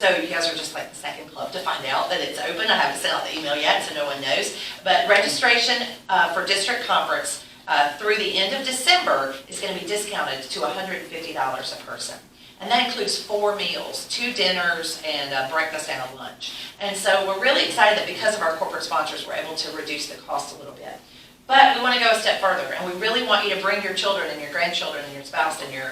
So you guys are just like the second club to find out that it's open. I haven't sent out the email yet, so no one knows. But registration for district conference through the end of December is going to be discounted to $150 a person. And that includes 4 meals, 2 dinners, and a breakfast and a lunch. And so we're really excited that because of our corporate sponsors, we're able to reduce the cost a little bit. But we want to go a step further, and we really want you to bring your children and your grandchildren and your spouse and your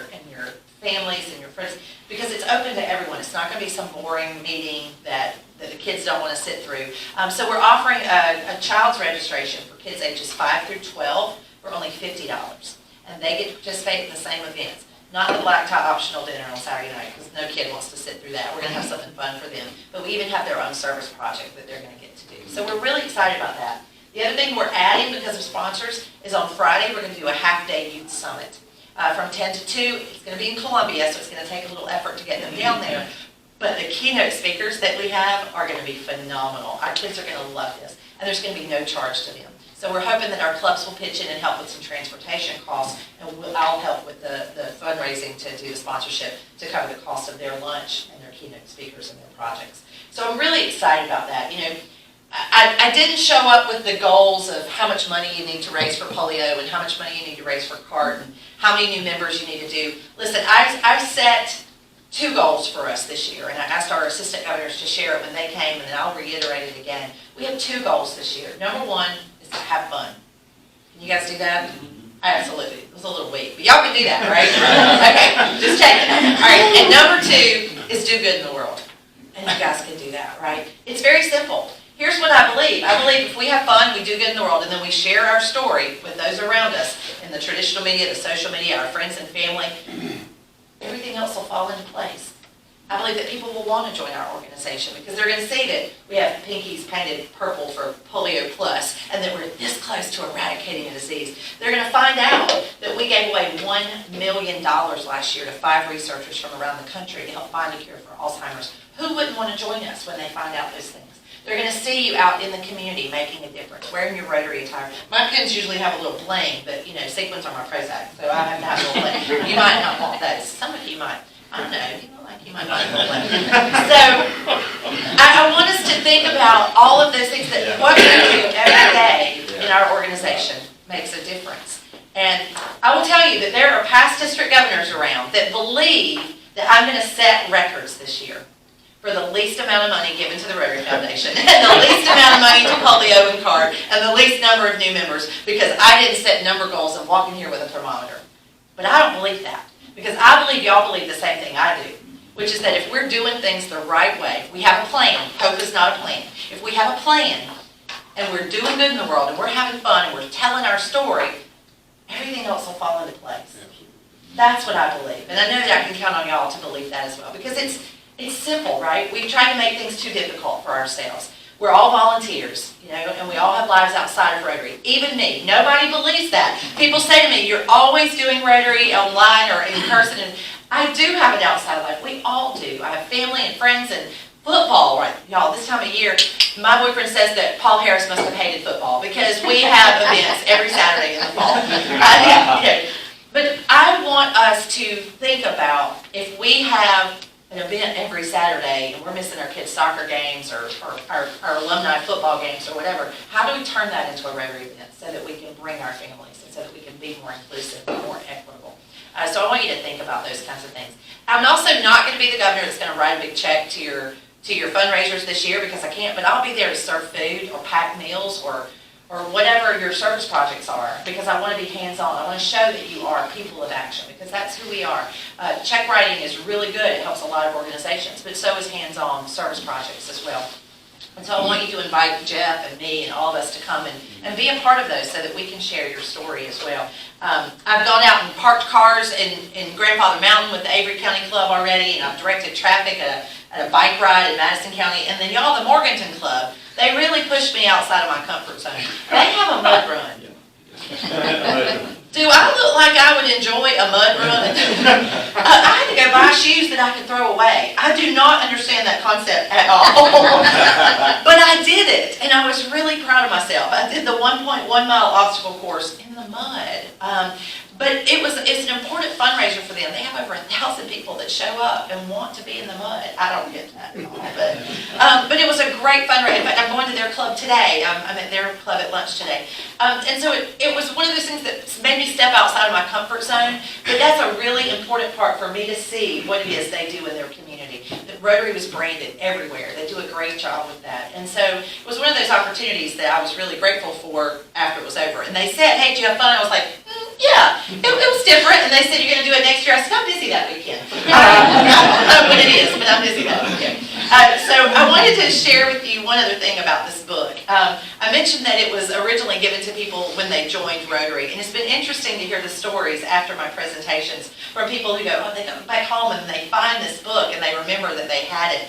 families and your friends, because it's open to everyone. It's not going to be some boring meeting that the kids don't want to sit through. So we're offering a child's registration for kids ages 5 through 12 for only $50. And they get to participate in the same events. Not the black tie optional dinner on Saturday night, because no kid wants to sit through that. We're going to have something fun for them. But we even have their own service project that they're going to get to do. So we're really excited about that. The other thing we're adding because of sponsors is on Friday we're going to do a half-day youth summit. From 10 to 2, it's going to be in Columbia, so it's going to take a little effort to get them down there. But the keynote speakers that we have are going to be phenomenal. Our kids are going to love this, and there's going to be no charge to them. So we're hoping that our clubs will pitch in and help with some transportation costs, and I'll help with the fundraising to do the sponsorship to cover the cost of their lunch and their keynote speakers and their projects. So I'm really excited about that. You know, I didn't show up with the goals of how much money you need to raise for polio and how much money you need to raise for CART and how many new members you need to do. Listen, I set 2 goals for us this year, and I asked our assistant governors to share it when they came, and then I'll reiterate it again. We have 2 goals this year. Number 1 is to have fun. Can you guys do that? Absolutely. It was a little weak, but y'all can do that, right? Okay, just checking. All right, and number 2 is do good in the world. And you guys can do that, right? It's very simple. Here's what I believe. I believe if we have fun, we do good in the world, and then we share our story with those around us in the traditional media, the social media, our friends and family, everything else will fall into place. I believe that people will want to join our organization because they're going to see that we have pinkies painted purple for Polio Plus and that we're this close to eradicating a disease. They're going to find out that we gave away $1 million last year to 5 researchers from around the country to help find a cure for Alzheimer's. Who wouldn't want to join us when they find out those things? They're going to see you out in the community making a difference, wearing your Rotary attire. My pins usually have a little bling, but you know, sequins are my Prozac, so I have to have a little bling. You might not want those. Some of you might. I don't know. You know, like you might want a little bling. So I want us to think about all of those things that what we do every day in our organization makes a difference. And I will tell you that there are past district governors around that believe that I'm going to set records this year for the least amount of money given to the Rotary Foundation, and the least amount of money to polio and CART, and the least number of new members, because I didn't set number goals and walk in here with a thermometer. But I don't believe that, because I believe y'all believe the same thing I do, which is that if we're doing things the right way, we have a plan. Hope is not a plan. If we have a plan, and we're doing good in the world, and we're having fun, and we're telling our story, everything else will fall into place. That's what I believe, and I know that I can count on y'all to believe that as well, because it's simple, right? We've tried to make things too difficult for ourselves. We're all volunteers, you know, and we all have lives outside of Rotary. Even me. Nobody believes that. People say to me, you're always doing Rotary online or in person, and I do have an outside life. We all do. I have family and friends and football, right? Y'all, this time of year, my boyfriend says that Paul Harris must have hated football because we have events every Saturday in the fall. But I want us to think about if we have an event every Saturday and we're missing our kids' soccer games or our alumni football games or whatever, how do we turn that into a Rotary event so that we can bring our families and so that we can be more inclusive and more equitable? So I want you to think about those kinds of things. I'm also not going to be the governor that's going to write a big check to your fundraisers this year because I can't, but I'll be there to serve food or pack meals or whatever your service projects are, because I want to be hands-on. I want to show that you are people of action, because that's who we are. Check writing is really good. It helps a lot of organizations, but so is hands-on service projects as well. And so I want you to invite Jeff and me and all of us to come and be a part of those so that we can share your story as well. I've gone out and parked cars in Grandfather Mountain with the Avery County Club already, and I've directed traffic at a bike ride in Madison County. And then y'all, the Morganton Club, they really pushed me outside of my comfort zone. They have a mud run. Do I look like I would enjoy a mud run? I had to go buy shoes that I could throw away. I do not understand that concept at all. But I did it, and I was really proud of myself. I did the 1.1 mile obstacle course in the mud. But it's an important fundraiser for them. They have over 1,000 people that show up and want to be in the mud. I don't get that at all, but it was a great fundraiser. In fact, I'm going to their club today. I'm at their club at lunch today. And so it was one of those things that made me step outside of my comfort zone, but that's a really important part for me to see what it is they do in their community. That Rotary was branded everywhere. They do a great job with that. And so it was one of those opportunities that I was really grateful for after it was over. And they said, hey, did you have fun? I was like, yeah, it was different. And they said, you're going to do it next year. I said, I'm busy that weekend. I don't know what it is, but I'm busy that weekend. So I wanted to share with you one other thing about this book. I mentioned that it was originally given to people when they joined Rotary. And it's been interesting to hear the stories after my presentations from people who go, they go back home and they find this book and they remember that they had it.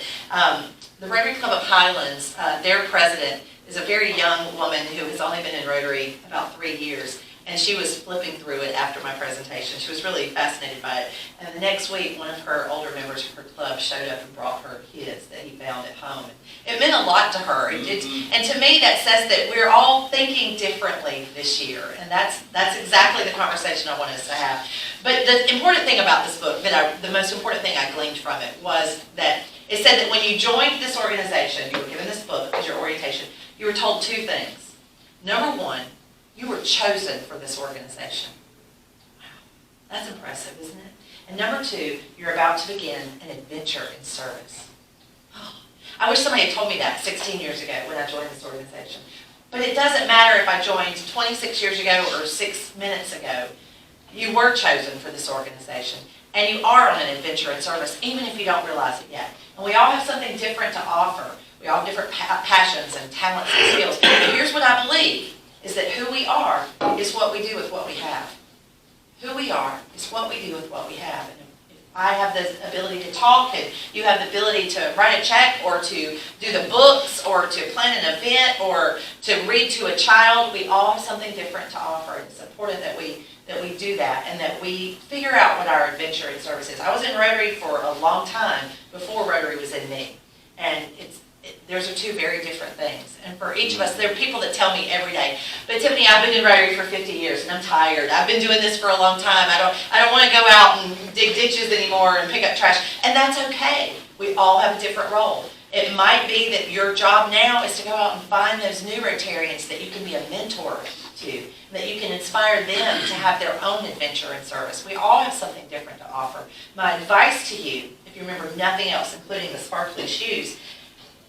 The Rotary Club of Highlands, their president, is a very young woman who has only been in Rotary about 3 years. And she was flipping through it after my presentation. She was really fascinated by it. And the next week, one of her older members of her club showed up and brought her his that he found at home. It meant a lot to her. And to me, that says that we're all thinking differently this year. And that's exactly the conversation I want us to have. But the important thing about this book, the most important thing I gleaned from it, was that it said that when you joined this organization, you were given this book as your orientation, you were told 2 things. Number 1, you were chosen for this organization. Wow, that's impressive, isn't it? And number 2, you're about to begin an adventure in service. Oh, I wish somebody had told me that 16 years ago when I joined this organization. But it doesn't matter if I joined 26 years ago or 6 minutes ago. You were chosen for this organization. And you are on an adventure in service, even if you don't realize it yet. And we all have something different to offer. We all have different passions and talents and skills. But here's what I believe. Is that who we are is what we do with what we have. Who we are is what we do with what we have. And if I have the ability to talk and you have the ability to write a check or to do the books or to plan an event or to read to a child, we all have something different to offer. It's important that we do that and that we figure out what our adventure in service is. I was in Rotary for a long time before Rotary was in me. And those are 2 very different things. And for each of us, there are people that tell me every day, but Tiffany, I've been in Rotary for 50 years and I'm tired. I've been doing this for a long time. I don't want to go out and dig ditches anymore and pick up trash. And that's okay. We all have a different role. It might be that your job now is to go out and find those new Rotarians that you can be a mentor to, that you can inspire them to have their own adventure in service. We all have something different to offer. My advice to you, if you remember nothing else, including the sparkly shoes,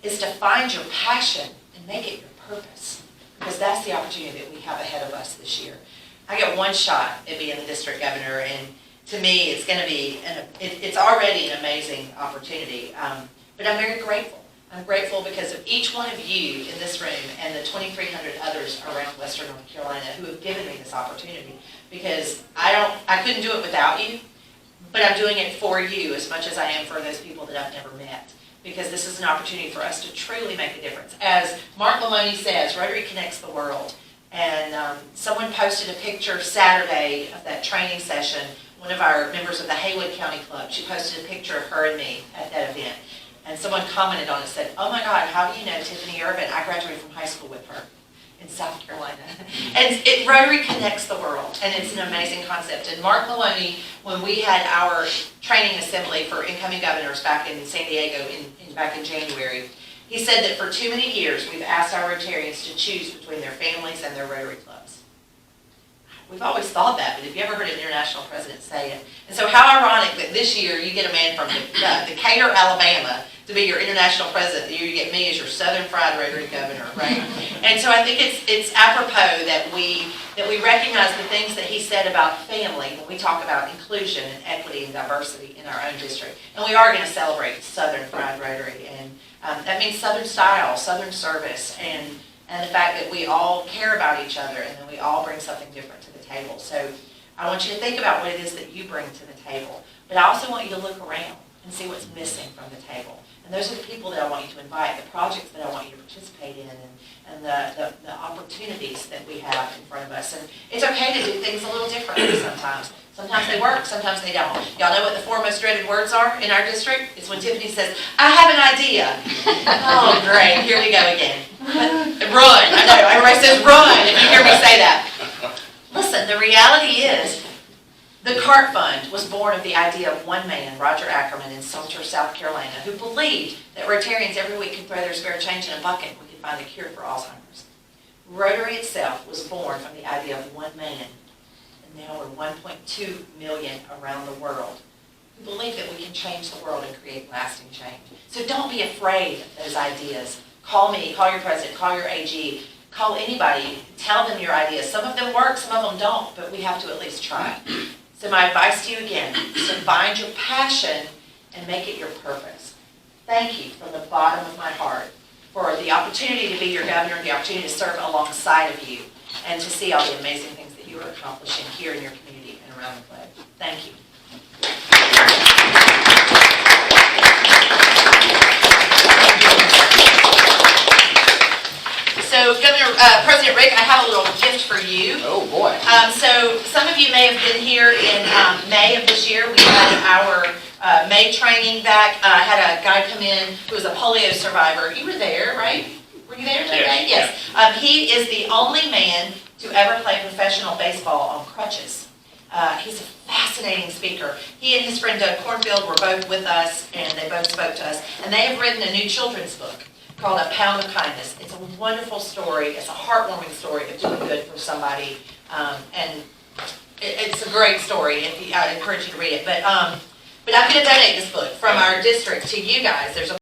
is to find your passion and make it your purpose, because that's the opportunity that we have ahead of us this year. I get one shot at being the district governor, and to me, it's going to be it's already an amazing opportunity. But I'm very grateful. I'm grateful because of each one of you in this room and the 2,300 others around Western North Carolina who have given me this opportunity. Because I couldn't do it without you, but I'm doing it for you as much as I am for those people that I've never met. Because this is an opportunity for us to truly make a difference. As Mark Maloney says, Rotary connects the world. And someone posted a picture Saturday of that training session. One of our members of the Haywood County Club, she posted a picture of her and me at that event. And someone commented on it, said, oh my God, how do you know Tiffany Irvin? I graduated from high school with her in South Carolina. And Rotary connects the world, and it's an amazing concept. And Mark Maloney, when we had our training assembly for incoming governors back in San Diego back in January, he said that for too many years we've asked our Rotarians to choose between their families and their Rotary clubs. We've always thought that, but have you ever heard an international president say it? And so how ironic that this year you get a man from Decatur, Alabama, to be your international president. The year you get me as your Southern Fried Rotary governor, right? And so I think it's apropos that we recognize the things that he said about family when we talk about inclusion and equity and diversity in our own district. And we are going to celebrate Southern Fried Rotary, and that means Southern style, Southern service, and the fact that we all care about each other and that we all bring something different to the table. So I want you to think about what it is that you bring to the table, but I also want you to look around and see what's missing from the table. And those are the people that I want you to invite, the projects that I want you to participate in, and the opportunities that we have in front of us. And it's okay to do things a little differently sometimes. Sometimes they work, sometimes they don't. Y'all know what the four most dreaded words are in our district? It's when Tiffany says, I have an idea. Oh, great, here we go again. But run, I know, everybody says run if you hear me say that. Listen, the reality is, the CART Fund was born of the idea of one man, Roger Ackerman, in Sumter, South Carolina, who believed that Rotarians every week could throw their spare change in a bucket and we could find a cure for Alzheimer's. Rotary itself was born from the idea of one man, and now we're 1.2 million around the world who believe that we can change the world and create lasting change. So don't be afraid of those ideas. Call me, call your president, call your AG, call anybody, tell them your ideas. Some of them work, some of them don't, but we have to at least try. So my advice to you again is to find your passion and make it your purpose. Thank you from the bottom of my heart for the opportunity to be your governor, the opportunity to serve alongside of you, and to see all the amazing things that you are accomplishing here in your community and around the globe. Thank you. So, President Rick, I have a little gift for you. Oh, boy. So, some of you may have been here in May of this year. We had our May training back. I had a guy come in who was a polio survivor. You were there, right? Were you there today? Yes. He is the only man to ever play professional baseball on crutches. He's a fascinating speaker. He and his friend Doug Cornfield were both with us, and they both spoke to us. And they have written a new children's book called A Pound of Kindness. It's a wonderful story. It's a heartwarming story of doing good for somebody. And it's a great story. I encourage you to read it. But I'm going to donate this book from our district to you guys. There's a